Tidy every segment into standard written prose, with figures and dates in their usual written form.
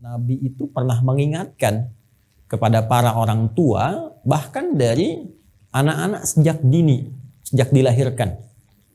Nabi itu pernah mengingatkan kepada para orang tua, bahkan dari anak-anak sejak dini, sejak dilahirkan.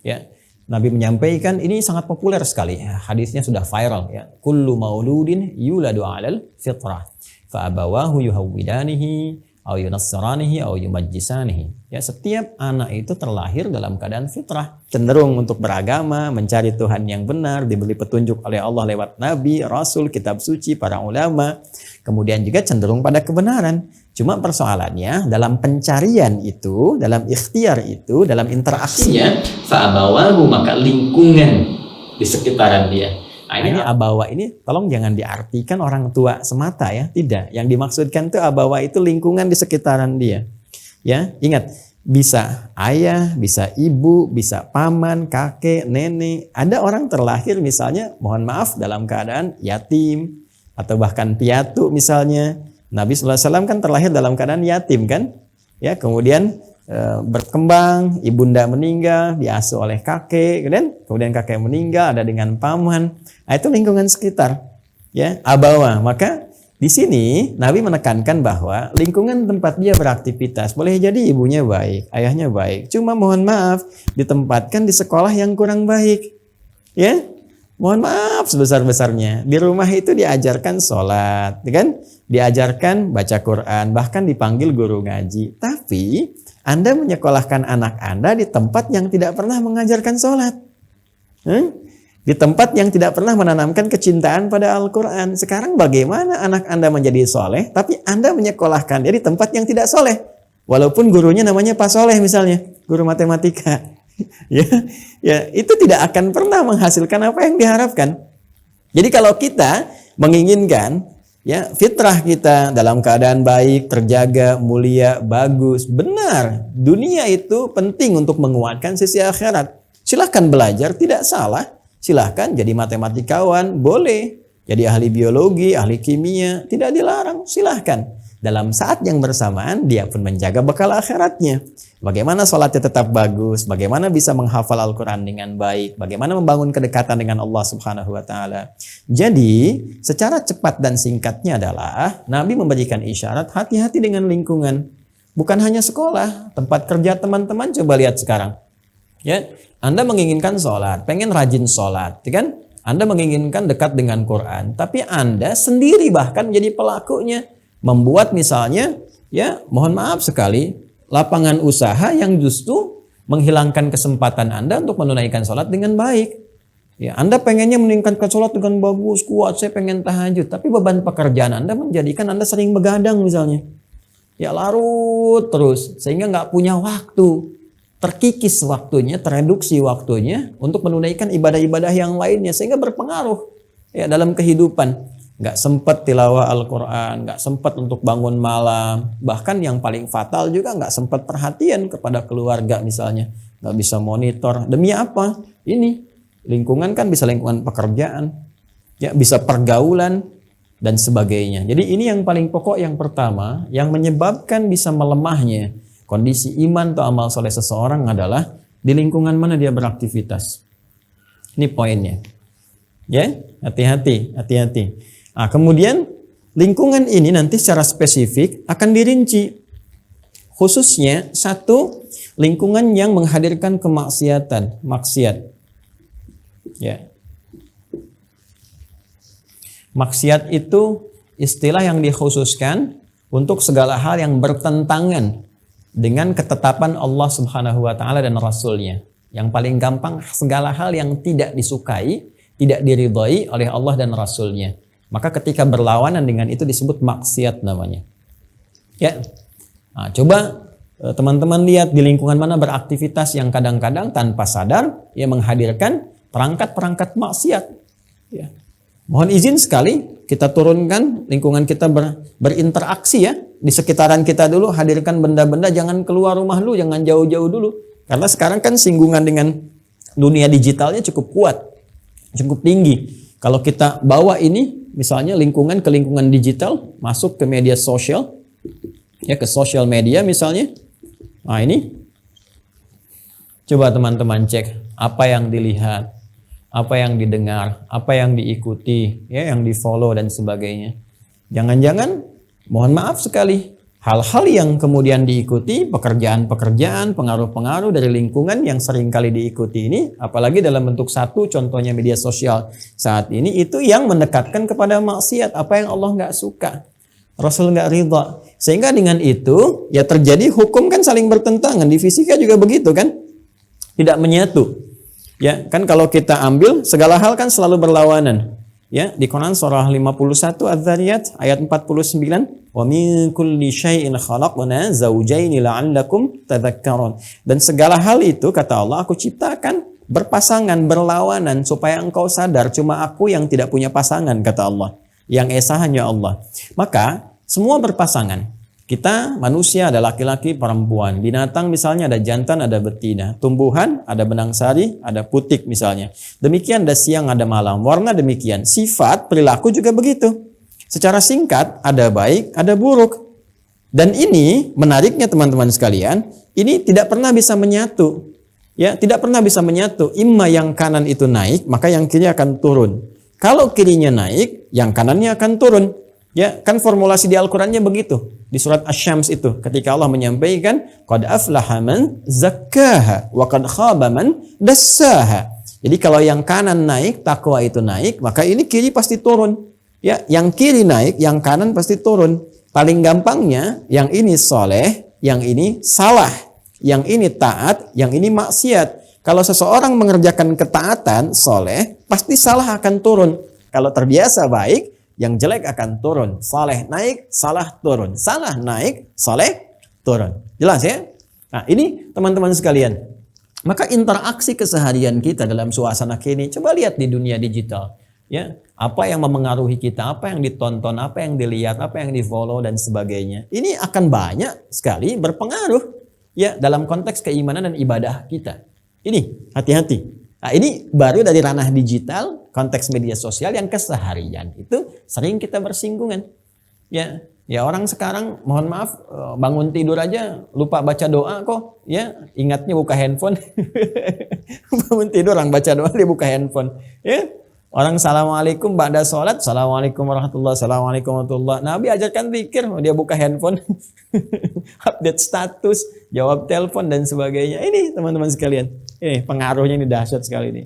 Ya, Nabi menyampaikan, ini sangat populer sekali. Hadisnya sudah viral. Ya, kullu mauludin yuladu 'alal fitrah, fa abawahu yuhawwidanihi au yunassiranihi au yumajjisanihi. Ya, setiap anak itu terlahir dalam keadaan fitrah, cenderung untuk beragama, mencari Tuhan yang benar, diberi petunjuk oleh Allah lewat nabi, rasul, kitab suci, para ulama, kemudian juga cenderung pada kebenaran. Cuma persoalannya dalam pencarian itu, dalam ikhtiar itu, dalam interaksinya, fa'abawahu, maka lingkungan di sekitaran dia. Nah, ini abawa ini tolong jangan diartikan orang tua semata ya, tidak. Yang dimaksudkan itu abawa itu lingkungan di sekitaran dia. Ya, ingat, bisa ayah, bisa ibu, bisa paman, kakek, nenek. Ada orang terlahir misalnya, mohon maaf, dalam keadaan yatim atau bahkan piatu misalnya. Nabi SAW kan terlahir dalam keadaan yatim kan? Ya, kemudian berkembang, ibunda meninggal, diasuh oleh kakek, kemudian kakek meninggal, ada dengan paman. Nah, itu lingkungan sekitar, ya, abawa. Maka di sini Nabi menekankan bahwa lingkungan tempat dia beraktivitas, boleh jadi ibunya baik, ayahnya baik, cuma mohon maaf ditempatkan di sekolah yang kurang baik, ya. Mohon maaf sebesar-besarnya. Di rumah itu diajarkan sholat, kan? Diajarkan baca Quran, bahkan dipanggil guru ngaji. Tapi Anda menyekolahkan anak Anda di tempat yang tidak pernah mengajarkan sholat. Di tempat yang tidak pernah menanamkan kecintaan pada Al-Quran. Sekarang bagaimana anak Anda menjadi soleh, tapi Anda menyekolahkan dia di tempat yang tidak soleh. Walaupun gurunya namanya Pak Soleh misalnya, guru matematika. ya, itu tidak akan pernah menghasilkan apa yang diharapkan. Jadi kalau kita menginginkan ya fitrah kita dalam keadaan baik, terjaga, mulia, bagus, benar. Dunia itu penting untuk menguatkan sisi akhirat. Silahkan belajar, tidak salah. Silahkan jadi matematikawan, boleh. Jadi ahli biologi, ahli kimia, tidak dilarang. Silahkan. Dalam saat yang bersamaan, dia pun menjaga bekal akhiratnya. Bagaimana sholatnya tetap bagus, bagaimana bisa menghafal Al-Quran dengan baik, bagaimana membangun kedekatan dengan Allah Subhanahu wa Ta'ala. Jadi, secara cepat dan singkatnya adalah Nabi memberikan isyarat hati-hati dengan lingkungan. Bukan hanya sekolah, tempat kerja teman-teman, coba lihat sekarang. Ya, Anda menginginkan sholat, pengen rajin sholat, kan? Anda menginginkan dekat dengan Quran, tapi Anda sendiri bahkan menjadi pelakunya, membuat misalnya, ya, mohon maaf sekali, lapangan usaha yang justru menghilangkan kesempatan Anda untuk menunaikan sholat dengan baik. Ya, Anda pengennya meningkatkan sholat dengan bagus, kuat, saya pengen tahajud, tapi beban pekerjaan Anda menjadikan Anda sering begadang misalnya. Ya, larut terus, sehingga nggak punya waktu. Terkikis waktunya, tereduksi waktunya untuk menunaikan ibadah-ibadah yang lainnya, sehingga berpengaruh ya dalam kehidupan. Nggak sempat tilawah Al-Quran, nggak sempat untuk bangun malam, bahkan yang paling fatal juga nggak sempat perhatian kepada keluarga misalnya, nggak bisa monitor. Demi apa? Ini lingkungan kan bisa lingkungan pekerjaan, ya bisa pergaulan dan sebagainya. Jadi ini yang paling pokok yang pertama, yang menyebabkan bisa melemahnya kondisi iman atau amal soleh seseorang adalah di lingkungan mana dia beraktivitas. Ini poinnya. Ya, hati-hati. Nah, kemudian lingkungan ini nanti secara spesifik akan dirinci. Khususnya satu, lingkungan yang menghadirkan kemaksiatan, maksiat. Ya. Maksiat itu istilah yang dikhususkan untuk segala hal yang bertentangan dengan ketetapan Allah Subhanahu wa Ta'ala dan Rasul-Nya. Yang paling gampang, segala hal yang tidak disukai, tidak diridhai oleh Allah dan Rasul-Nya. Maka ketika berlawanan dengan itu disebut maksiat namanya. Ya. Nah, coba teman-teman lihat di lingkungan mana beraktivitas yang kadang-kadang tanpa sadar ya menghadirkan perangkat-perangkat maksiat. Ya. Mohon izin sekali kita turunkan lingkungan kita berinteraksi ya. Di sekitaran kita dulu hadirkan benda-benda, jangan keluar rumah lu, jangan jauh-jauh dulu. Karena sekarang kan singgungan dengan dunia digitalnya cukup kuat, cukup tinggi. Kalau kita bawa ini misalnya lingkungan ke lingkungan digital, masuk ke media sosial, ya ke sosial media misalnya. Nah ini, coba teman-teman cek apa yang dilihat, apa yang didengar, apa yang diikuti, ya, yang di-follow dan sebagainya. Jangan-jangan, mohon maaf sekali, hal-hal yang kemudian diikuti, pekerjaan-pekerjaan, pengaruh-pengaruh dari lingkungan yang sering kali diikuti ini, apalagi dalam bentuk satu, contohnya media sosial saat ini, itu yang mendekatkan kepada maksiat, apa yang Allah nggak suka, Rasul nggak ridha. Sehingga dengan itu, ya terjadi hukum kan saling bertentangan. Di fisika juga begitu kan, tidak menyatu. Ya kan, kalau kita ambil segala hal kan selalu berlawanan. Ya, di Quran surah 51 Az-Zariyat ayat 49, wa min kulli syai'in khalaqna zawjaini la'allakum tadhakkarun. Dan segala hal itu kata Allah, aku ciptakan berpasangan, berlawanan supaya engkau sadar cuma aku yang tidak punya pasangan, kata Allah. Yang esa hanya Allah. Maka semua berpasangan. Kita manusia ada laki-laki, perempuan. Binatang misalnya ada jantan, ada betina. Tumbuhan ada benang sari, ada putik misalnya. Demikian ada siang, ada malam. Warna demikian. Sifat, perilaku juga begitu. Secara singkat ada baik, ada buruk. Dan ini menariknya teman-teman sekalian, ini tidak pernah bisa menyatu. Ya, tidak pernah bisa menyatu. Imma yang kanan itu naik, maka yang kiri akan turun. Kalau kirinya naik, yang kanannya akan turun. Ya, kan formulasi di Al-Qur'annya begitu. Di surat Asy-Syams itu ketika Allah menyampaikan qad aflaha man zakkaha wa qad khaba man dassaha. Jadi kalau yang kanan naik, takwa itu naik, maka ini kiri pasti turun. Ya, yang kiri naik, yang kanan pasti turun. Paling gampangnya, yang ini soleh, yang ini salah. Yang ini taat, yang ini maksiat. Kalau seseorang mengerjakan ketaatan, soleh, pasti salah akan turun. Kalau terbiasa baik, yang jelek akan turun. Saleh naik, salah turun. Salah naik, saleh turun. Jelas ya? Nah, ini teman-teman sekalian. Maka interaksi keseharian kita dalam suasana kini, coba lihat di dunia digital. Ya, apa yang memengaruhi kita, apa yang ditonton, apa yang dilihat, apa yang di-follow dan sebagainya. Ini akan banyak sekali berpengaruh ya dalam konteks keimanan dan ibadah kita. Ini hati-hati. Nah, ini baru dari ranah digital, konteks media sosial yang keseharian itu sering kita bersinggungan. Ya, ya orang sekarang mohon maaf bangun tidur aja lupa baca doa kok, ya ingatnya buka handphone. Bangun tidur orang baca doa dia buka handphone. Ya, orang assalamualaikum ba'da sholat, assalamualaikum warahmatullahi, assalamualaikum warahmatullahi. Nabi ajarkan zikir, dia buka handphone, update status, jawab telepon dan sebagainya. Ini teman-teman sekalian. Pengaruhnya ini dahsyat sekali ini.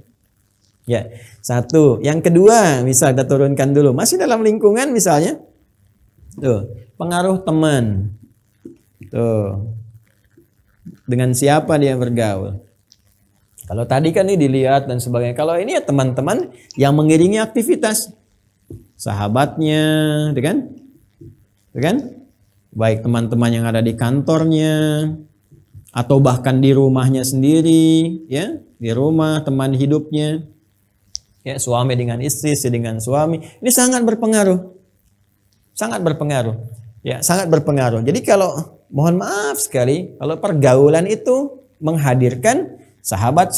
Ya, satu. Yang kedua, misal kita turunkan dulu. Masih dalam lingkungan misalnya. Tuh, pengaruh teman. Tuh. Dengan siapa dia bergaul. Kalau tadi kan ini dilihat dan sebagainya. Kalau ini ya teman-teman yang mengiringi aktivitas. Sahabatnya, kan? Baik teman-teman yang ada di kantornya, atau bahkan di rumahnya sendiri, ya, di rumah teman hidupnya, ya, suami dengan istri, istri dengan suami, ini sangat berpengaruh, ya, sangat berpengaruh. Jadi kalau mohon maaf sekali, kalau pergaulan itu menghadirkan sahabat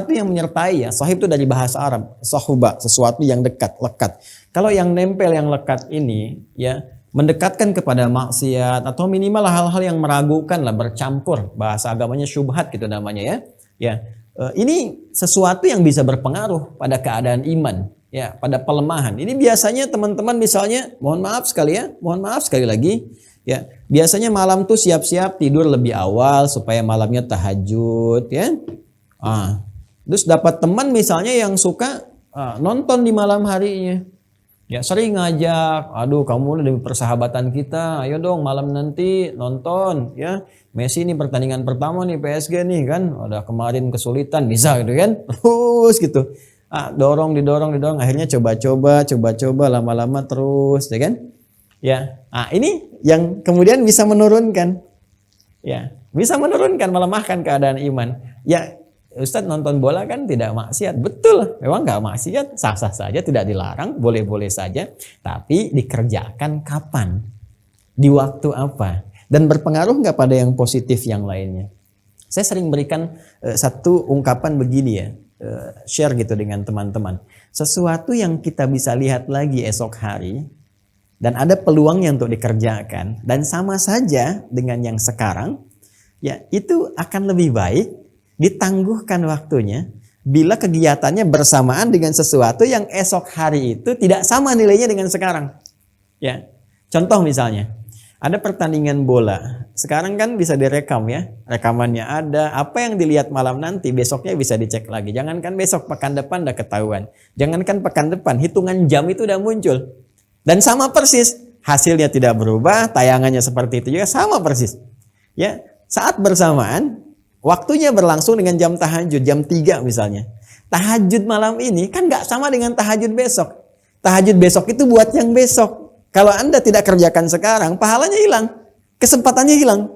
itu yang menyertai, ya, sahib itu dari bahasa Arab, sahuba, sesuatu yang dekat, lekat. Kalau yang nempel, yang lekat ini, ya, mendekatkan kepada maksiat atau minimal hal-hal yang meragukan lah, bercampur, bahasa agamanya syubhat gitu namanya ya. Ya, ini sesuatu yang bisa berpengaruh pada keadaan iman, ya, pada pelemahan. Ini biasanya teman-teman misalnya, mohon maaf sekali lagi, ya, biasanya malam tuh siap-siap tidur lebih awal supaya malamnya tahajud, ya. Terus dapat teman misalnya yang suka nonton di malam harinya. Ya, sering ngajak, aduh kamu demi persahabatan kita, ayo dong malam nanti nonton, ya. Messi ini pertandingan pertama nih PSG nih kan, udah kemarin kesulitan, bisa gitu kan, terus gitu. Didorong, akhirnya coba-coba, lama-lama terus, ya kan. Ya, ini yang kemudian bisa menurunkan, ya, bisa menurunkan, melemahkan keadaan iman. Ya, Ustadz nonton bola kan tidak maksiat. Betul, memang nggak maksiat, sah-sah saja, tidak dilarang, boleh-boleh saja. Tapi dikerjakan kapan? Di waktu apa? Dan berpengaruh nggak pada yang positif yang lainnya? Saya sering berikan satu ungkapan begini ya, share gitu dengan teman-teman. Sesuatu yang kita bisa lihat lagi esok hari, dan ada peluangnya untuk dikerjakan, dan sama saja dengan yang sekarang, ya itu akan lebih baik ditangguhkan waktunya bila kegiatannya bersamaan dengan sesuatu yang esok hari itu tidak sama nilainya dengan sekarang. Ya. Contoh misalnya, ada pertandingan bola. Sekarang kan bisa direkam ya. Rekamannya ada, apa yang dilihat malam nanti besoknya bisa dicek lagi. Jangankan besok, pekan depan udah ketahuan. Jangankan pekan depan, hitungan jam itu udah muncul. Dan sama persis, hasilnya tidak berubah, tayangannya seperti itu juga sama persis. Ya, saat bersamaan waktunya berlangsung dengan jam tahajud, jam 3 misalnya. Tahajud malam ini kan gak sama dengan tahajud besok. Tahajud besok itu buat yang besok. Kalau Anda tidak kerjakan sekarang, pahalanya hilang. Kesempatannya hilang.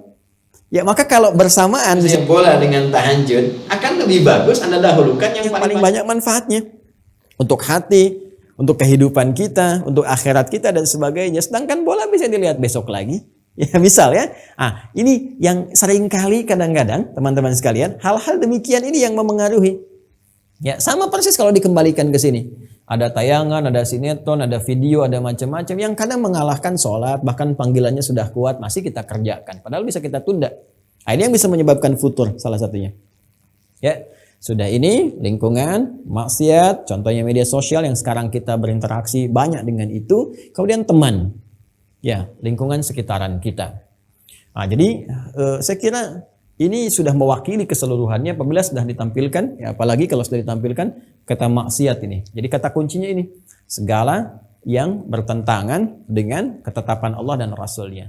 Ya, maka kalau bersamaan bola dengan tahajud, akan lebih bagus Anda dahulukan yang paling banyak manfaatnya. Untuk hati, untuk kehidupan kita, untuk akhirat kita dan sebagainya. Sedangkan bola bisa dilihat besok lagi. Ya, misal ya. Ini yang sering kali kadang-kadang teman-teman sekalian, hal-hal demikian ini yang memengaruhi. Ya, sama persis kalau dikembalikan ke sini. Ada tayangan, ada sinetron, ada video, ada macam-macam yang kadang mengalahkan sholat, bahkan panggilannya sudah kuat, masih kita kerjakan. Padahal bisa kita tunda. Ini yang bisa menyebabkan futur salah satunya. Ya, sudah ini lingkungan, maksiat, contohnya media sosial yang sekarang kita berinteraksi banyak dengan itu. Kemudian teman. Ya, lingkungan sekitaran kita. Jadi saya kira ini sudah mewakili keseluruhannya apabila sudah ditampilkan, ya, apalagi kalau sudah ditampilkan kata maksiat ini. Jadi kata kuncinya ini, segala yang bertentangan dengan ketetapan Allah dan Rasul-Nya.